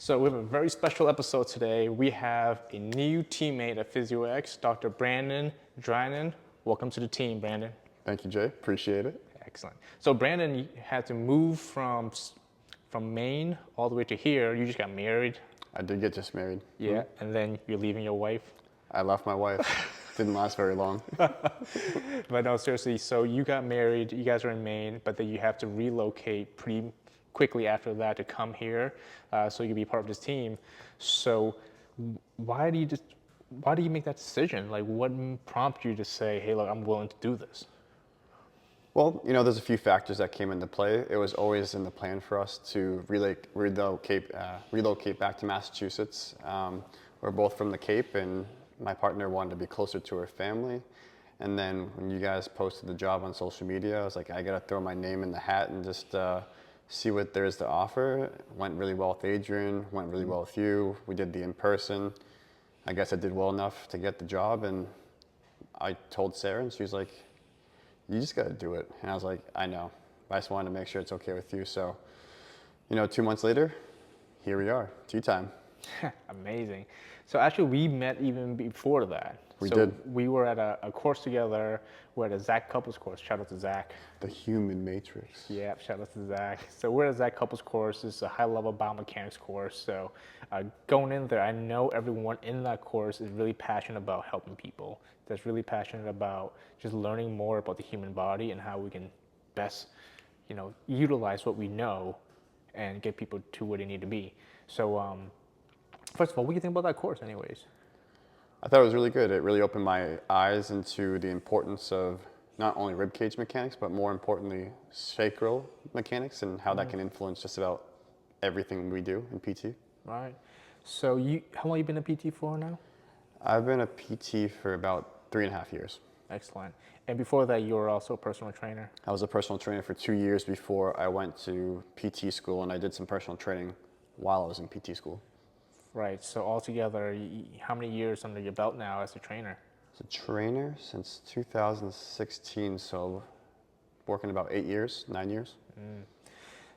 So we have a very special episode today. We have a new teammate at PhysioX, Dr. Brandon Drynan. Welcome to the team, Brandon. Thank you, Jay. Appreciate it. Excellent. So Brandon, you had to move from Maine all the way to here. You just got married. I did get just married. Yeah, and then you're leaving your wife. I left my wife. Didn't last very long. But no, seriously, so you got married, you guys are in Maine, but then you have to relocate pretty quickly after that to come here so you can be part of this team. So why do you make that decision? Like, what prompted you to say, hey, look, I'm willing to do this? Well, there's a few factors that came into play. It was always in the plan for us to relocate back to Massachusetts. We're both from the Cape, and my partner wanted to be closer to her family. And then when you guys posted the job on social media, I was like, I gotta throw my name in the hat and just see what there is to offer. It went really well with Adrian, went really well with you. We did the in-person. I guess I did well enough to get the job, and I told Sarah, and she was like, you just gotta do it. And I was like, I know, but I just wanted to make sure it's okay with you. So, 2 months later, here we are, tea time. Amazing. So actually we met even before that. We did. We were at a course together. We're at a Zach Couples course. Shout out to Zach. The human matrix. Yeah, shout out to Zach. So we're at Zach Couples course. It's a high-level biomechanics course. So going in there, I know everyone in that course is really passionate about helping people. That's really passionate about just learning more about the human body and how we can best, utilize what we know and get people to where they need to be. So first of all, what do you think about that course anyways? I thought it was really good. It really opened my eyes into the importance of not only ribcage mechanics, but more importantly, sacral mechanics and how that can influence just about everything we do in PT. Right. So how long you been a PT for now? I've been a PT for about 3.5 years. Excellent. And before that, you were also a personal trainer? I was a personal trainer for 2 years before I went to PT school, and I did some personal training while I was in PT school. Right. So altogether, how many years under your belt now as a trainer? As a trainer since 2016, so working about 8 years, 9 years.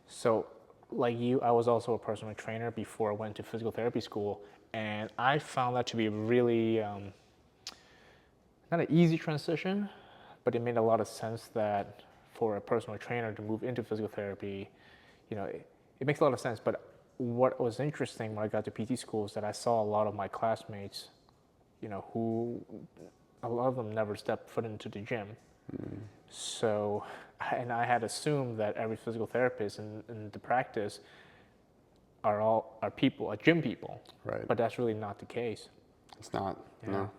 So like you, I was also a personal trainer before I went to physical therapy school, and I found that to be really not an easy transition, but it made a lot of sense that for a personal trainer to move into physical therapy, it makes a lot of sense. But what was interesting when I got to PT school is that I saw a lot of my classmates, who a lot of them never stepped foot into the gym. So, and I had assumed that every physical therapist in the practice are gym people. Right. But that's really not the case. It's not, Yeah. no.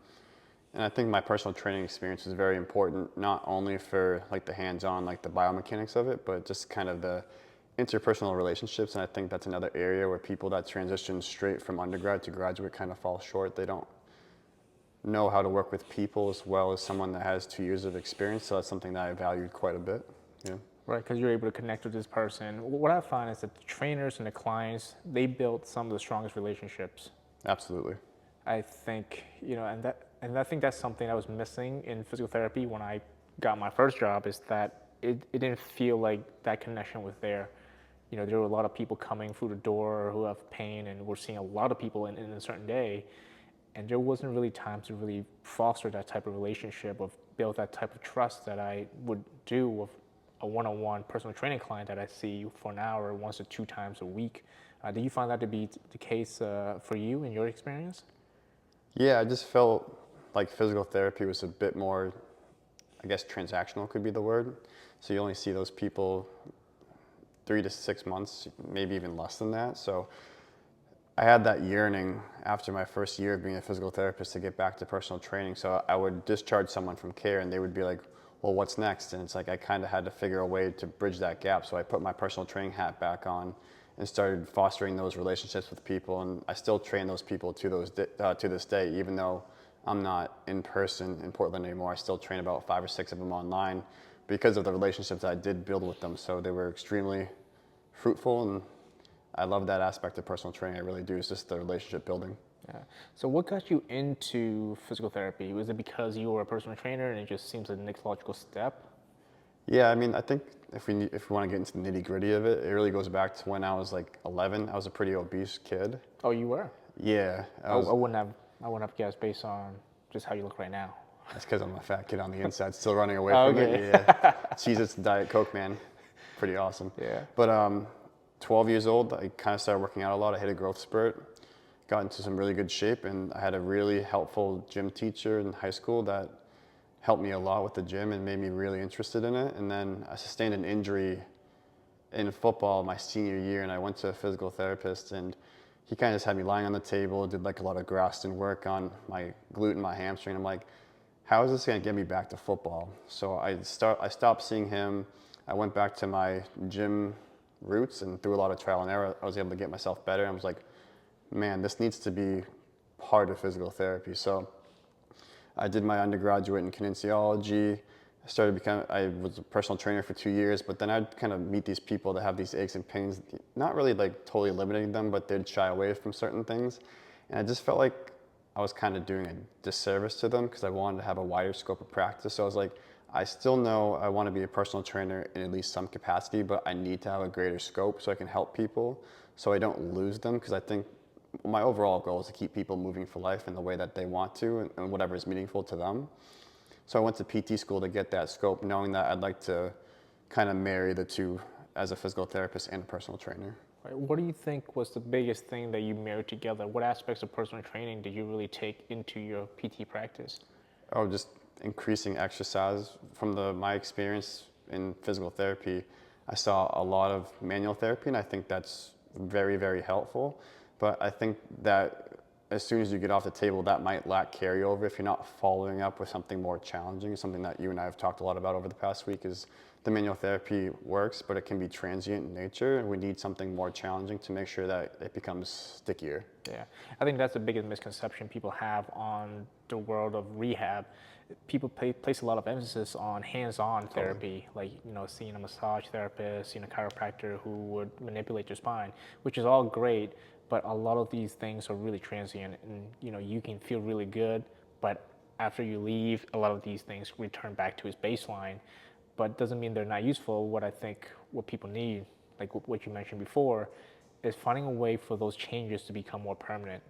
And I think my personal training experience is very important, not only for like the hands-on, like the biomechanics of it, but just kind of the interpersonal relationships. And I think that's another area where people that transition straight from undergrad to graduate kind of fall short. They don't know how to work with people as well as someone that has 2 years of experience. So that's something that I valued quite a bit. Yeah. Right, because you're able to connect with this person. What I find is that the trainers and the clients, they build some of the strongest relationships. Absolutely. I think, and I think that's something that was missing in physical therapy when I got my first job, is that it didn't feel like that connection was there. There were a lot of people coming through the door who have pain, and we're seeing a lot of people in a certain day, and there wasn't really time to really foster that type of relationship or build that type of trust that I would do with a one-on-one personal training client that I see for an hour once or 2 times a week. Do you find that to be the case for you in your experience? Yeah, I just felt like physical therapy was a bit more, I guess, transactional could be the word. So you only see those people 3 to 6 months, maybe even less than that. So I had that yearning after my first year of being a physical therapist to get back to personal training. So I would discharge someone from care and they would be like, well, what's next? And it's like I kind of had to figure a way to bridge that gap. So I put my personal training hat back on and started fostering those relationships with people. And I still train those people to this day, even though I'm not in person in Portland anymore. I still train about 5 or 6 of them online because of the relationships I did build with them. So they were extremely fruitful, and I love that aspect of personal training. I really do. It's just the relationship building. Yeah. So what got you into physical therapy? Was it because you were a personal trainer and it just seems like the next logical step? Yeah, I mean, I think if we want to get into the nitty gritty of it, it really goes back to when I was like 11. I was a pretty obese kid. Oh, you were? Yeah, I wouldn't have. I wouldn't have guessed based on just how you look right now. that's because I'm a fat kid on the inside, still running away Oh, from it. okay. Yeah, Cheez-Its and Diet Coke, man, pretty awesome. Yeah. But 12 years old, I kind of started working out a lot. I hit a growth spurt, got into some really good shape, and I had a really helpful gym teacher in high school that helped me a lot with the gym and made me really interested in it. And then I sustained an injury in football my senior year, and I went to a physical therapist, and he kind of just had me lying on the table, did like a lot of Graston work on my glute and my hamstring. I'm like, how is this going to get me back to football? So I stopped seeing him. I went back to my gym roots, and through a lot of trial and error, I was able to get myself better. I was like, man, this needs to be part of physical therapy. So I did my undergraduate in kinesiology. I was a personal trainer for 2 years, but then I'd kind of meet these people that have these aches and pains, not really like totally eliminating them, but they'd shy away from certain things. And I just felt like I was kind of doing a disservice to them because I wanted to have a wider scope of practice. So I was like, I still know I want to be a personal trainer in at least some capacity, but I need to have a greater scope so I can help people so I don't lose them, because I think my overall goal is to keep people moving for life in the way that they want to and whatever is meaningful to them. So I went to PT school to get that scope, knowing that I'd like to kind of marry the two as a physical therapist and a personal trainer. Right. What do you think was the biggest thing that you married together? What aspects of personal training did you really take into your PT practice? Oh, just increasing exercise. From my experience in physical therapy, I saw a lot of manual therapy, and I think that's very, very helpful. But I think that as soon as you get off the table, that might lack carryover if you're not following up with something more challenging. Something that you and I have talked a lot about over the past week is the manual therapy works, but it can be transient in nature, and we need something more challenging to make sure that it becomes stickier. Yeah, I think that's the biggest misconception people have on the world of rehab. People place a lot of emphasis on hands-on therapy, like seeing a massage therapist, seeing a chiropractor who would manipulate your spine, which is all great. But a lot of these things are really transient, and you can feel really good, but after you leave, a lot of these things return back to its baseline. But doesn't mean they're not useful. What people need, like what you mentioned before, is finding a way for those changes to become more permanent.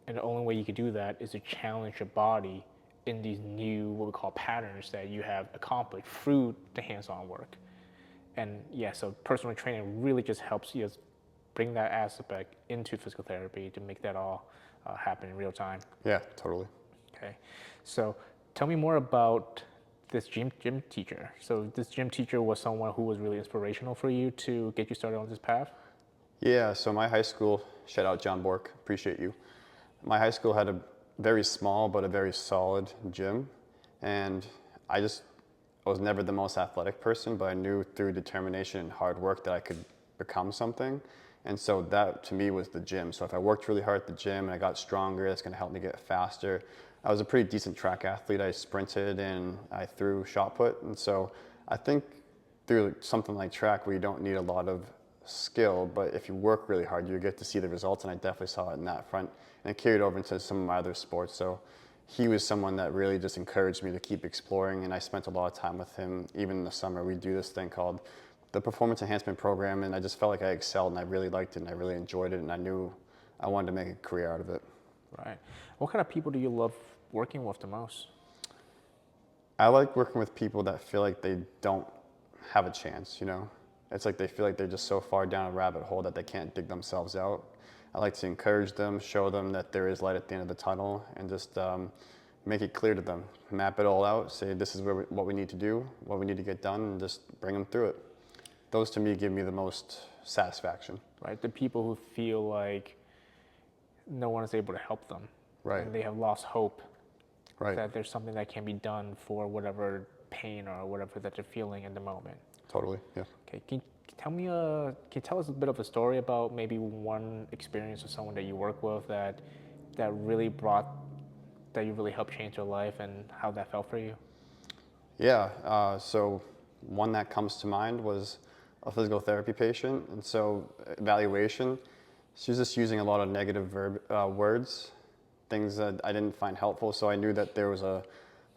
And the only way you can do that is to challenge your body in these new, what we call patterns that you have accomplished through the hands-on work. And yeah, so personal training really just helps you bring that aspect into physical therapy to make that all happen in real time. Yeah, totally. Okay, so tell me more about this gym teacher. So this gym teacher was someone who was really inspirational for you to get you started on this path? Yeah, so my high school, shout out John Bork, appreciate you. My high school had a very small but a very solid gym, and I was never the most athletic person, but I knew through determination and hard work that I could become something. And so that to me was the gym. So if I worked really hard at the gym and I got stronger, that's going to help me get faster. I was a pretty decent track athlete. I sprinted and I threw shot put. And so I think through something like track where you don't need a lot of skill, but if you work really hard, you get to see the results. And I definitely saw it in that front, and it carried over into some of my other sports. So he was someone that really just encouraged me to keep exploring, and I spent a lot of time with him. Even in the summer, we do this thing called the Performance Enhancement Program, and I just felt like I excelled, and I really liked it, and I really enjoyed it, and I knew I wanted to make a career out of it. Right. What kind of people do you love working with the most? I like working with people that feel like they don't have a chance, It's like they feel like they're just so far down a rabbit hole that they can't dig themselves out. I like to encourage them, show them that there is light at the end of the tunnel, and just make it clear to them. Map it all out, say this is what we need to do, what we need to get done, and just bring them through it. Those to me give me the most satisfaction. Right. The people who feel like no one is able to help them. Right. And they have lost hope Right. that there's something that can be done for whatever pain or whatever that they're feeling in the moment. Totally. Yeah. Okay. Can you tell us a bit of a story about maybe one experience with someone that you work with that really you really helped change your life, and how that felt for you? Yeah. So one that comes to mind was a physical therapy patient, and so evaluation, she was just using a lot of negative words, things that I didn't find helpful. So I knew that there was a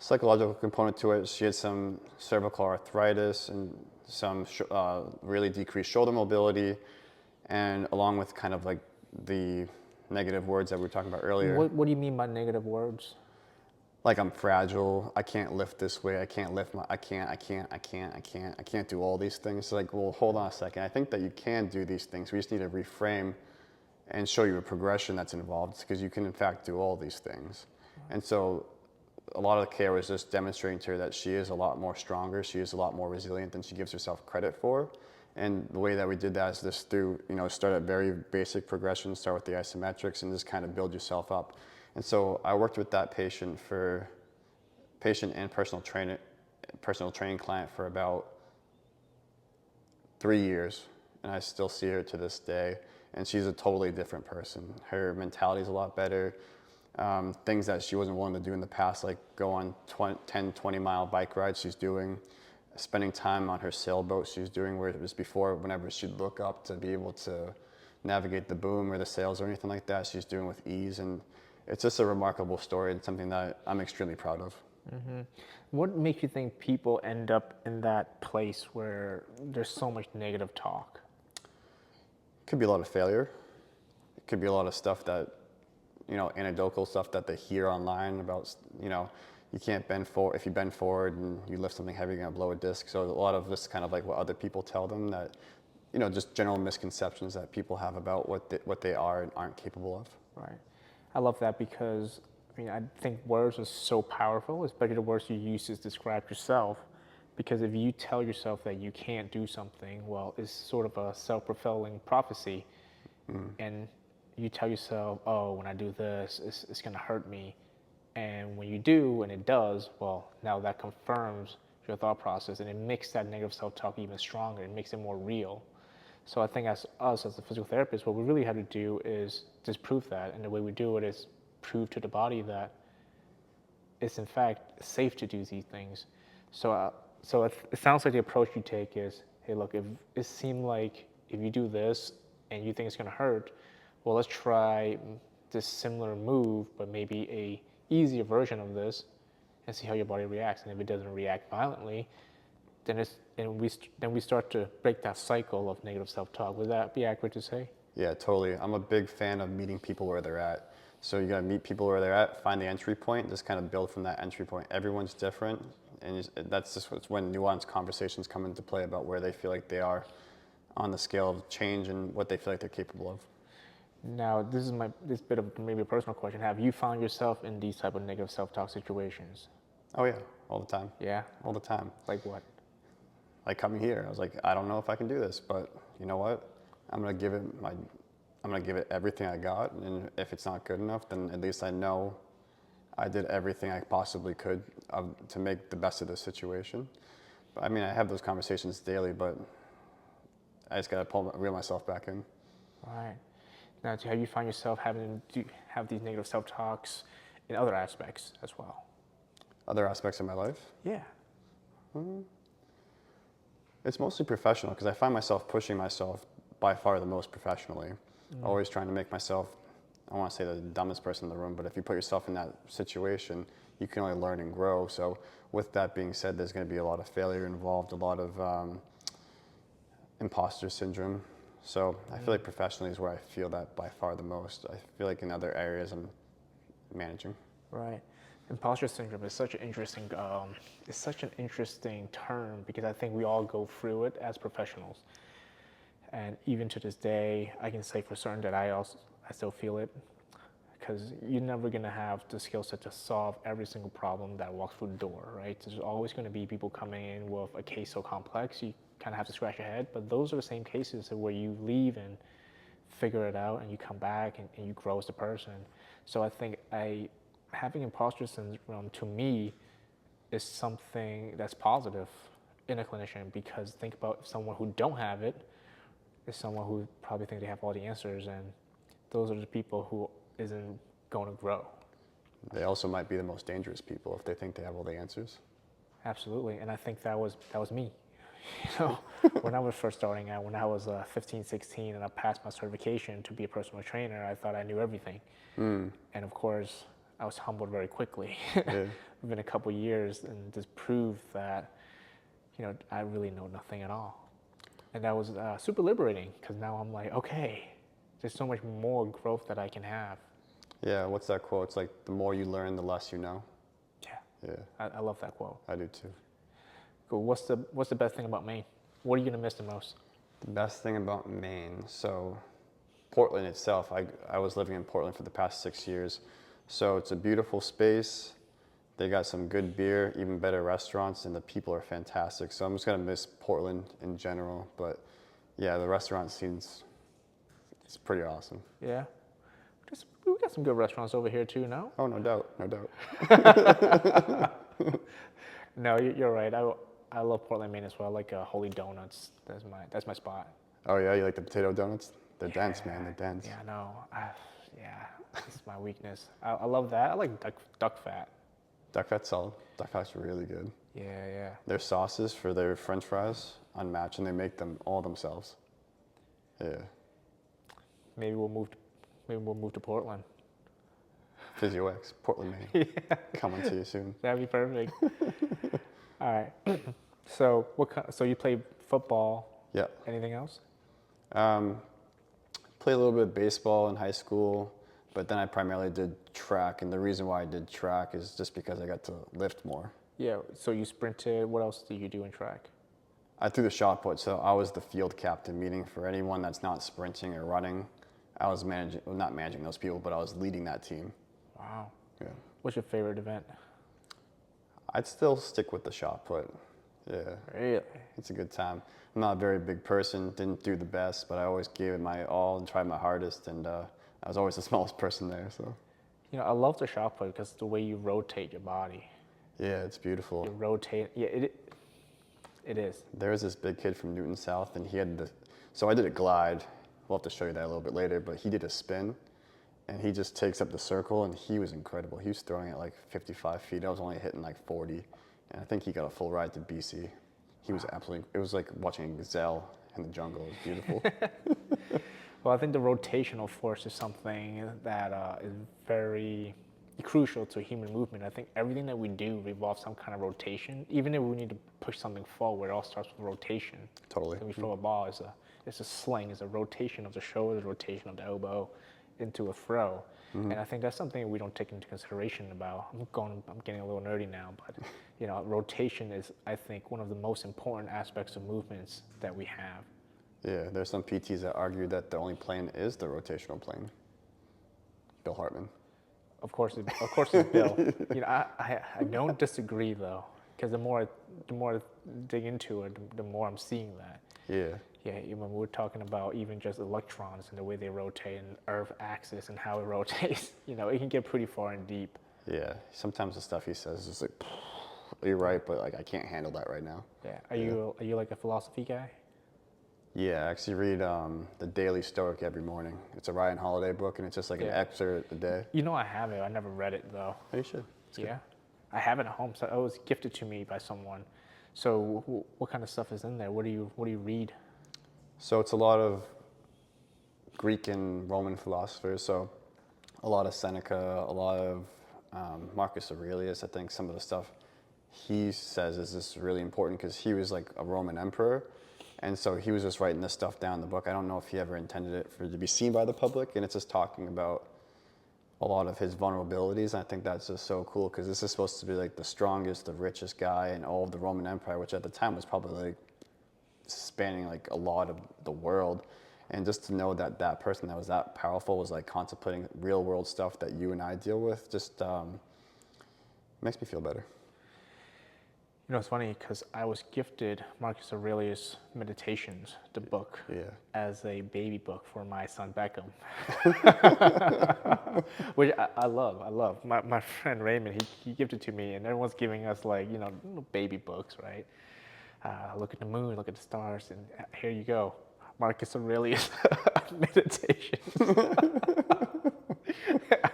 psychological component to it. She had some cervical arthritis and some really decreased shoulder mobility, and along with kind of like the negative words that we were talking about earlier. What do you mean by negative words? Like, I'm fragile, I can't lift this way, I can't lift I can't do all these things. It's like, well, hold on a second. I think that you can do these things. We just need to reframe and show you a progression that's involved, because you can in fact do all these things. And so a lot of the care was just demonstrating to her that she is a lot more stronger, she is a lot more resilient than she gives herself credit for. And the way that we did that is just through, start at very basic progressions, start with the isometrics, and just kind of build yourself up. And so I worked with that patient and personal training client for about 3 years, and I still see her to this day. And she's a totally different person. Her mentality is a lot better. Things that she wasn't willing to do in the past, like go on 10, 20-mile bike rides, she's doing. Spending time on her sailboat, she's doing, where it was before, whenever she'd look up to be able to navigate the boom or the sails or anything like that, she's doing with ease. And it's just a remarkable story and something that I'm extremely proud of. Mm-hmm. What makes you think people end up in that place where there's so much negative talk? Could be a lot of failure. It could be a lot of stuff that, anecdotal stuff that they hear online about, you can't bend forward. If you bend forward and you lift something heavy, you're gonna blow a disc. So a lot of this kind of like what other people tell them, that, just general misconceptions that people have about what they are and aren't capable of. Right. I love that, because I think words are so powerful, especially the words you use to describe yourself. Because if you tell yourself that you can't do something, well, it's sort of a self-fulfilling prophecy. And you tell yourself, oh, when I do this, it's going to hurt me. And when you do, and it does, well, now that confirms your thought process, and it makes that negative self-talk even stronger. It makes it more real. So I think as a physical therapist, what we really have to do is disprove that. And the way we do it is prove to the body that it's in fact safe to do these things. So it sounds like the approach you take is, hey, look, if it seemed like if you do this and you think it's going to hurt, well, let's try this similar move, but maybe a easier version of this, and see how your body reacts. And if it doesn't react violently, then we start to break that cycle of negative self-talk. Would that be accurate to say? Yeah, totally. I'm a big fan of meeting people where they're at. So you gotta meet people where they're at, find the entry point, just kind of build from that entry point. Everyone's different, and that's just when nuanced conversations come into play about where they feel like they are on the scale of change and what they feel like they're capable of. Now, this bit of maybe a personal question. Have you found yourself in these type of negative self-talk situations? Oh yeah, all the time. Yeah? All the time. Like what? Like coming here, I was like, I don't know if I can do this, but you know what? I'm gonna give it everything I got, and if it's not good enough, then at least I know I did everything I possibly could to make the best of the situation. But, I have those conversations daily, but I just gotta reel myself back in. All right. Now, have you found yourself having to have these negative self-talks in other aspects as well? Other aspects of my life? Yeah. It's mostly professional, because I find myself pushing myself by far the most professionally. Always trying to make myself, I don't want to say the dumbest person in the room, but if you put yourself in that situation, you can only learn and grow. So with that being said, there's going to be a lot of failure involved, a lot of imposter syndrome. So I feel like professionally is where I feel that by far the most. I feel like in other areas I'm managing. Right. Imposter syndrome is such an interesting, term, because I think we all go through it as professionals. And even to this day, I can say for certain that I still feel it, because you're never going to have the skill set to solve every single problem that walks through the door, right? There's always going to be people coming in with a case so complex, you kind of have to scratch your head. But those are the same cases where you leave and figure it out, and you come back and you grow as a person. So I think having imposter syndrome, to me, is something that's positive in a clinician, because think about someone who don't have it is someone who probably think they have all the answers, and those are the people who isn't going to grow. They also might be the most dangerous people if they think they have all the answers. Absolutely, and I think that was me. When I was first starting out, when I was 15, 16, and I passed my certification to be a personal trainer, I thought I knew everything. And of course, I was humbled very quickly Yeah. within a couple years, and just proved that, I really know nothing at all. And that was super liberating because now I'm like, okay, there's so much more growth that I can have. Yeah, what's that quote? It's like the more you learn, the less you know. Yeah, Yeah, I love that quote. I do too. Cool. What's the best thing about Maine? What are you gonna miss the most? The best thing about Maine, so Portland itself, I was living in Portland for the past 6 years. So it's a beautiful space. They got some good beer, even better restaurants, and the people are fantastic. So I'm just gonna miss Portland in general. But yeah, the restaurant scene's it's pretty awesome. Yeah, we got some good restaurants over here too. No, Oh, no doubt, no doubt. no, you're right. I love Portland, Maine as well. I like Holy Donuts. That's my spot. Oh yeah, you like the potato donuts? They're dense, man. They're dense. Yeah, no, yeah, it's my weakness. I love that. I like duck fat. Duck fat's solid. Duck fat's really good. Yeah, yeah. Their sauces for their French fries unmatched, and they make them all themselves. Yeah. Maybe we'll move. Maybe we'll move to Portland. PhysioX, Portland, Maine. Coming to you soon. That'd be perfect. All right. So so you play football? Yeah. Anything else? Played a little bit of baseball in high school, but then I primarily did track, and the reason why I did track is just because I got to lift more. Yeah. So you sprinted. What else do you do in track? I threw the shot put, so I was the field captain, meaning for anyone that's not sprinting or running, I was managing, well, not managing those people, but I was leading that team. Wow. Yeah. What's your favorite event? I'd still stick with the shot put. Yeah, Really? it's a good time. I'm not a very big person, didn't do the best, but I always gave it my all and tried my hardest, and I was always the smallest person there, so. I love the shot put because the way you rotate your body. Yeah, it's beautiful. You rotate. Yeah, it is. There was this big kid from Newton South, and he had so I did a glide. We'll have to show you that a little bit later, but he did a spin, and he just takes up the circle, and he was incredible. He was throwing it like 55 feet. I was only hitting like 40, and I think he got a full ride to BC. He was absolutely, it was like watching a gazelle in the jungle. It was beautiful. Well, I think the rotational force is something that is very crucial to human movement. I think everything that we do revolves some kind of rotation. Even if we need to push something forward, it all starts with rotation. Totally. When we throw a ball, it's a sling, it's a rotation of the shoulder, the rotation of the elbow into a throw. And I think that's something we don't take into consideration about. I'm getting a little nerdy now, but rotation is, I think, one of the most important aspects of movements that we have. Yeah, there's some PTs that argue that the only plane is the rotational plane. Bill Hartman. Of course, it's Bill. I don't disagree though, because the more I dig into it, the more I'm seeing that. Yeah. Yeah, when we're talking about even just electrons and the way they rotate and Earth axis and how it rotates, it can get pretty far and deep. Yeah. Sometimes the stuff he says is just like, you're right, but like I can't handle that right now. Yeah. Are you like a philosophy guy? Yeah, I actually read the Daily Stoic every morning. It's a Ryan Holiday book, and it's just like an excerpt a day. I have it. I never read it though. Oh, you should. Yeah, I have it at home. So it was gifted to me by someone. So what kind of stuff is in there? What do you read? So it's a lot of Greek and Roman philosophers. So a lot of Seneca, a lot of Marcus Aurelius. I think some of the stuff he says is just really important because he was like a Roman emperor. And so he was just writing this stuff down in the book. I don't know if he ever intended it for it to be seen by the public. And it's just talking about a lot of his vulnerabilities. And I think that's just so cool because this is supposed to be like the strongest, the richest guy in all of the Roman Empire, which at the time was probably like spanning like a lot of the world. And just to know that that person that was that powerful was like contemplating real world stuff that you and I deal with just makes me feel better. It's funny because I was gifted Marcus Aurelius Meditations, the book, as a baby book for my son Beckham, which I love. My friend Raymond, he gifted it to me, and everyone's giving us like little baby books, right? Look at the moon, look at the stars, and here you go, Marcus Aurelius Meditations.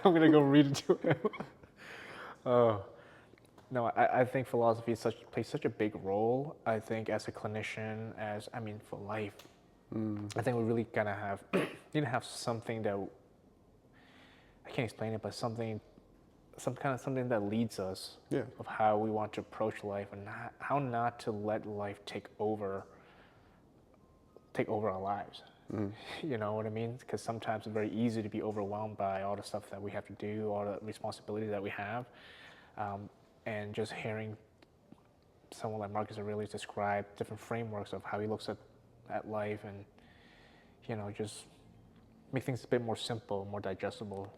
I'm gonna go read it to him. Oh. No, I think philosophy plays such a big role. I think as a clinician, for life, I think we really need to have something that I can't explain it, but something something that leads us Yeah. of how we want to approach life and how not to let life take over our lives. You know what I mean? Because sometimes it's very easy to be overwhelmed by all the stuff that we have to do, all the responsibility that we have, and just hearing someone like Marcus Aurelius describe different frameworks of how he looks at life, and just make things a bit more simple, more digestible.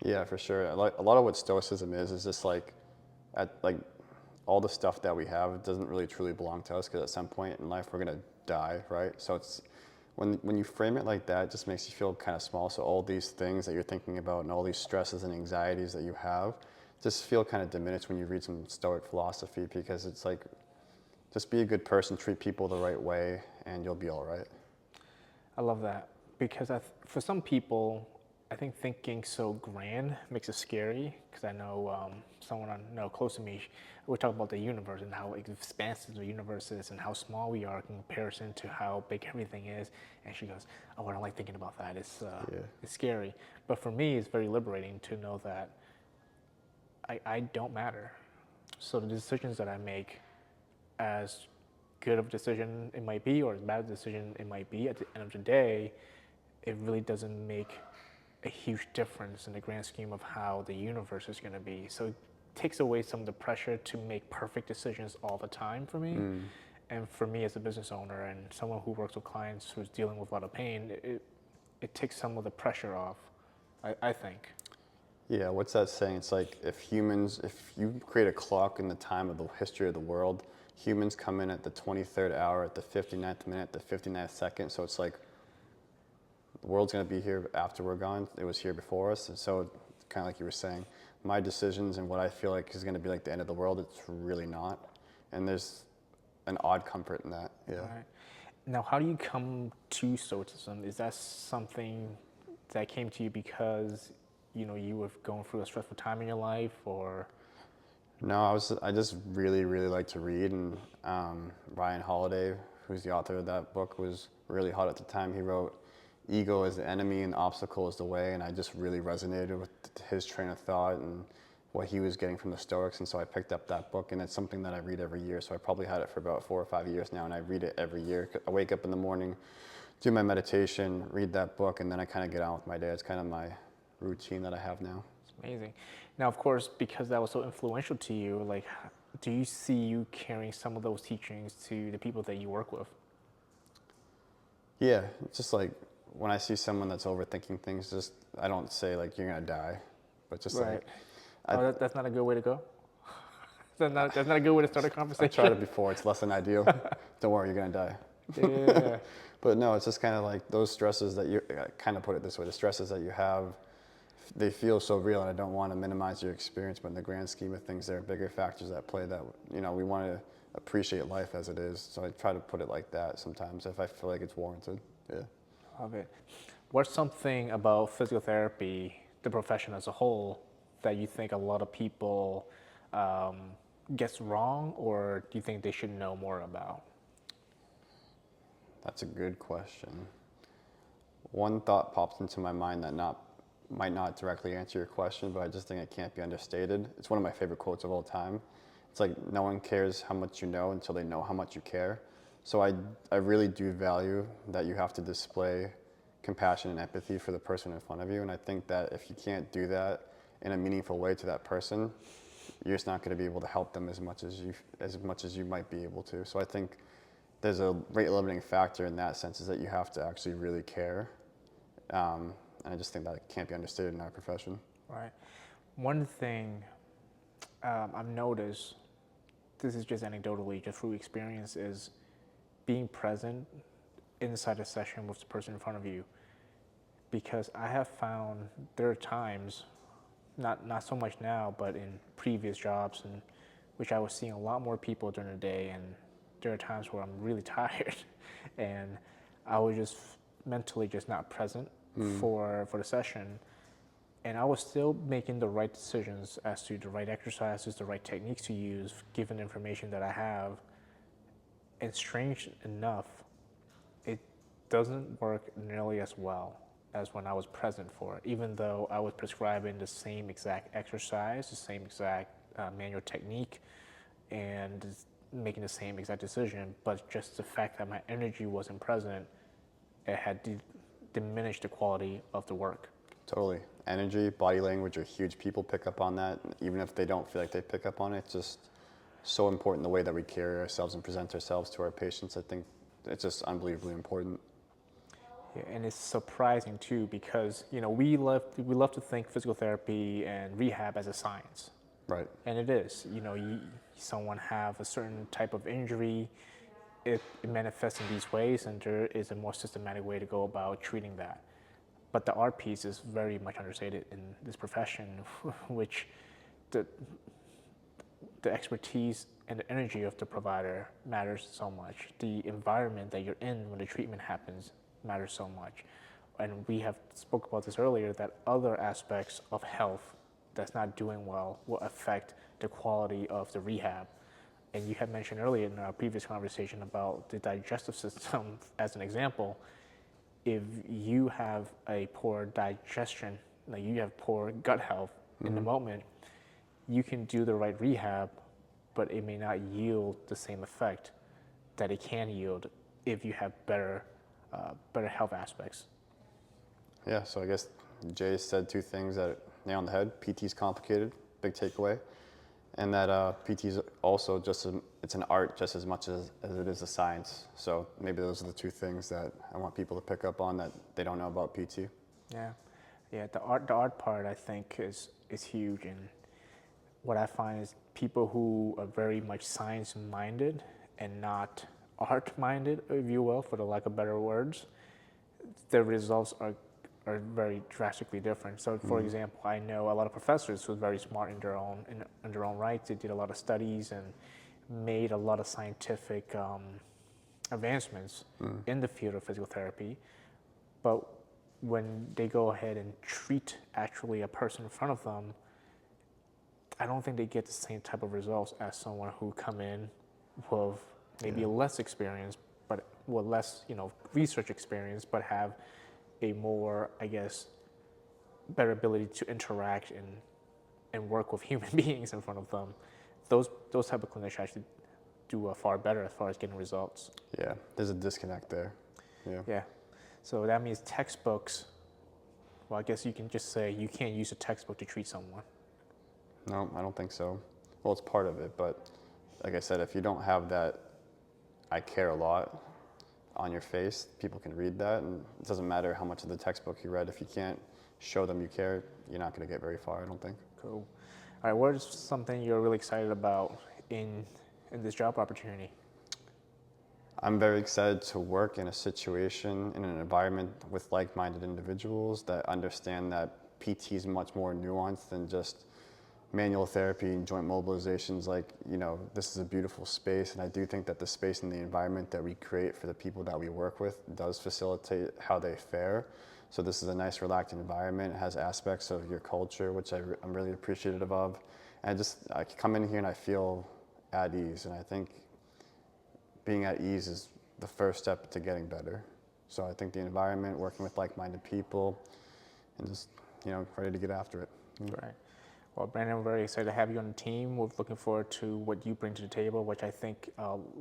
Yeah, for sure. A lot of what Stoicism is just like, like all the stuff that we have doesn't really truly belong to us because at some point in life we're gonna die, right? So it's when you frame it like that, it just makes you feel kind of small. So all these things that you're thinking about and all these stresses and anxieties that you have just feel kind of diminished when you read some Stoic philosophy because it's like, just be a good person, treat people the right way, and you'll be all right. I love that because for some people, I think thinking so grand makes it scary. Because I know someone I know close to me, we talk about the universe and how expansive the universe is and how small we are in comparison to how big everything is. And she goes, "Oh, I don't like thinking about that. It's scary." But for me, it's very liberating to know that I don't matter. So the decisions that I make, as good of a decision it might be or as bad a decision it might be, at the end of the day, it really doesn't make a huge difference in the grand scheme of how the universe is going to be. So it takes away some of the pressure to make perfect decisions all the time for me. And for me as a business owner and someone who works with clients who's dealing with a lot of pain, it takes some of the pressure off, I think. Yeah, what's that saying? It's like if you create a clock in the time of the history of the world, humans come in at the 23rd hour, at the 59th minute, the 59th second. So it's like the world's going to be here after we're gone. It was here before us. And so kind of like you were saying, my decisions and what I feel like is going to be like the end of the world, it's really not. And there's an odd comfort in that. Yeah. Right. Now, how do you come to Stoicism? Is that something that came to you because you were going through a stressful time in your life, or? No, I just really, really like to read, and Ryan Holiday, who's the author of that book, was really hot at the time. He wrote "Ego is the enemy and obstacle is the way," and I just really resonated with his train of thought and what he was getting from the Stoics, and so I picked up that book, and it's something that I read every year. So I probably had it for about 4 or 5 years now, and I read it every year. I wake up in the morning, do my meditation, read that book, and then I kind of get on with my day. It's kind of my routine that I have now. It's amazing. Now, of course, because that was so influential to you, like, do you see you carrying some of those teachings to the people that you work with? Yeah, it's just like when I see someone that's overthinking things, just I don't say like you're gonna die, but just Right. like That's not a good way to go. That's not a good way to start a I conversation. tried it before. It's less than ideal. Don't worry, you're gonna die. Yeah. But no, it's just kind of like those stresses that I kind of put it this way: the stresses that you have, they feel so real, and I don't want to minimize your experience. But in the grand scheme of things, there are bigger factors at play that we want to appreciate life as it is. So I try to put it like that sometimes if I feel like it's warranted. Yeah. Love it. What's something about physical therapy, the profession as a whole, that you think a lot of people gets wrong, or do you think they should know more about? That's a good question. One thought pops into my mind that might not directly answer your question, but I just think it can't be understated. It's one of my favorite quotes of all time. It's like, no one cares how much you know until they know how much you care. So I really do value that you have to display compassion and empathy for the person in front of you. And I think that if you can't do that in a meaningful way to that person, you're just not going to be able to help them as much as you might be able to. So I think there's a rate limiting factor in that sense, is that you have to actually really care. And I just think that can't be understated in our profession. Right. One thing I've noticed, this is just anecdotally, just through experience, is being present inside a session with the person in front of you. Because I have found there are times, not so much now, but in previous jobs, in which I was seeing a lot more people during the day, and there are times where I'm really tired, and I was just mentally just not present for the session, and I was still making the right decisions as to the right exercises, the right techniques to use, given the information that I have. And strange enough, it doesn't work nearly as well as when I was present for it, even though I was prescribing the same exact exercise, the same exact manual technique, and making the same exact decision, but just the fact that my energy wasn't present, it had diminished the quality of the work. Totally. Energy, body language are huge. People pick up on that, even if they don't feel like they pick up on it. It's just so important the way that we carry ourselves and present ourselves to our patients. I think it's just unbelievably important. Yeah, and it's surprising too because we love to think physical therapy and rehab as a science, Right. and it is. Someone have a certain type of injury, it manifests in these ways, and there is a more systematic way to go about treating that. But the art piece is very much understated in this profession, which the the expertise and the energy of the provider matters so much. The environment that you're in when the treatment happens matters so much. And we have spoke about this earlier, that other aspects of health that's not doing well will affect the quality of the rehab. And you had mentioned earlier in our previous conversation about the digestive system as an example. If you have a poor digestion, like you have poor gut health in the moment, you can do the right rehab, but it may not yield the same effect that it can yield if you have better health aspects. Yeah, so I guess Jay said two things that nail on the head. PT is complicated, big takeaway. And that PT is also it's an art just as much as it is a science. So maybe those are the two things that I want people to pick up on that they don't know about PT. Yeah, yeah. The art part I think is huge, and what I find is people who are very much science minded and not art minded, if you will, for the lack of better words, the results are very drastically different. So, for example, I know a lot of professors who are very smart in their own right. They did a lot of studies and made a lot of scientific advancements in the field of physical therapy. But when they go ahead and treat actually a person in front of them, I don't think they get the same type of results as someone who come in with maybe less experience, but with less research experience, but have a more, I guess, better ability to interact and work with human beings in front of them. Those type of clinicians actually do far better as far as getting results. Yeah, there's a disconnect there. Yeah. Yeah. So that means textbooks. Well, I guess you can just say you can't use a textbook to treat someone. No, I don't think so. Well, it's part of it, but like I said, if you don't have that, I care a lot on your face, people can read that, and it doesn't matter how much of the textbook you read. If you can't show them you care, you're not going to get very far, I don't think. Cool. All right. What is something you're really excited about in this job opportunity? I'm very excited to work in a situation, in an environment with like-minded individuals that understand that PT is much more nuanced than just manual therapy and joint mobilizations. This is a beautiful space, and I do think that the space and the environment that we create for the people that we work with does facilitate how they fare. So this is a nice, relaxed environment. It has aspects of your culture, which I'm really appreciative of. And I come in here and I feel at ease, and I think being at ease is the first step to getting better. So I think the environment, working with like-minded people, and just ready to get after it. Right. Well, Brandon, I'm very excited to have you on the team. We're looking forward to what you bring to the table, which I think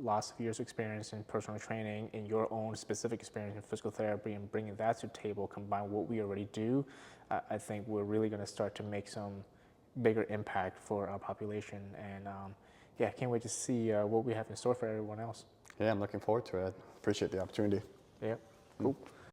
lots of years' experience in personal training and your own specific experience in physical therapy, and bringing that to the table, combined with what we already do, I think we're really going to start to make some bigger impact for our population. And I can't wait to see what we have in store for everyone else. Yeah, I'm looking forward to it. I appreciate the opportunity. Yeah, cool.